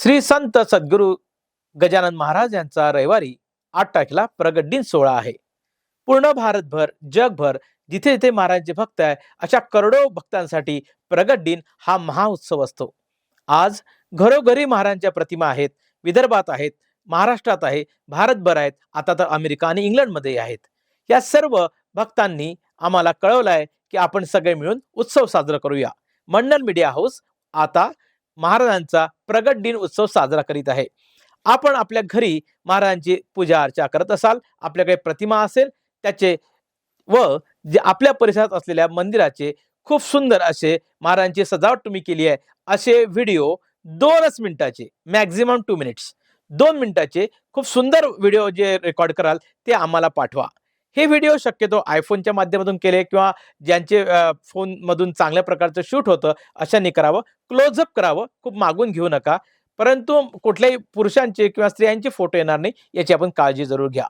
श्री संत सद्गुरू गजानन महाराज यांचा रविवारी 8 तारखेला प्रगट दिन सोहळा आहे. पूर्ण भारतभर, जगभर जिथे जिथे महाराजांचे भक्त आहे, अशा करोडो भक्तांसाठी प्रगट दिन हा महाउत्सव असतो. आज घरोघरी महाराजांच्या प्रतिमा आहेत. विदर्भात आहेत, महाराष्ट्रात आहे, भारतभर आहेत, आता तर अमेरिका आणि इंग्लंडमध्ये आहेत. या सर्व भक्तांनी आम्हाला कळवलं आहे की आपण सगळे मिळून उत्सव साजरा करूया. मंडल मीडिया हाऊस आता महाराजांचा प्रगट दिन उत्सव साजरा करीत आहे. आपण आपल्या घरी महाराजांची पूजा अर्चा करत असाल, आपल्याकडे प्रतिमा असेल त्याचे व जे आपल्या परिसरात असलेल्या मंदिराचे खूप सुंदर असे महाराजांची सजावट तुम्ही केली आहे, असे व्हिडिओ 2च मिनिटाचे, मॅक्झिमम 2 मिनिट्स, 2 मिनिटाचे खूप सुंदर व्हिडिओ जे रेकॉर्ड कराल ते आम्हाला पाठवा. हे व्हिडिओ शक्यतो आयफोनच्या माध्यमातून केले किंवा ज्यांचे फोन मधून चांगल्या प्रकारचं शूट होतं अशाने करावं. क्लोजअप करावं, खूप मागून घेऊ नका. परंतु कुठल्याही पुरुषांचे किंवा स्त्रियांचे फोटो येणार नाही याची आपण काळजी जरूर घ्या.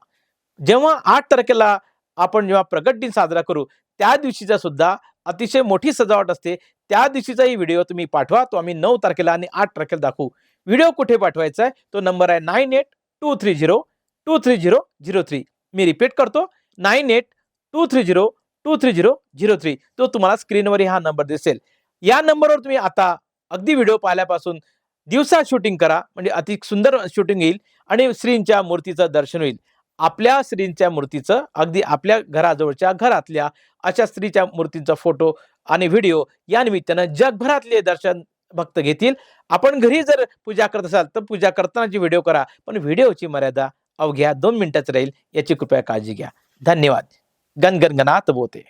जेव्हा 8 तारखेला आपण जेव्हा प्रगट दिन साजरा करू, त्या दिवशीचा सुद्धा अतिशय मोठी सजावट असते. त्या दिवशीचाही व्हिडिओ तुम्ही पाठवा. तो आम्ही 9 तारखेला आणि 8 तारखेला दाखवू. व्हिडिओ कुठे पाठवायचा आहे? तो नंबर आहे 9823023003. मी रिपीट करतो, 9823023003. तो तुम्हाला स्क्रीनवर हा नंबर दिसेल. या नंबरवर तुम्ही आता अगदी व्हिडिओ पाहिल्यापासून दिवसा शूटिंग करा, म्हणजे अति सुंदर शूटिंग येईल आणि श्रींच्या मूर्तीचं दर्शन होईल. आपल्या श्रींच्या मूर्तीचं, अगदी आपल्या घराजवळच्या घरातल्या अशा स्त्रीच्या मूर्तीचा फोटो आणि व्हिडिओ या निमित्तानं जगभरातले दर्शन भक्त घेतील. आपण घरी जर पूजा करत असाल तर पूजा करतानाची व्हिडिओ करा, पण व्हिडिओची मर्यादा अवघ्या 2 मिनिटाच राहील, याची कृपया काळजी घ्या. धन्यवाद. गण गणगणात बोते.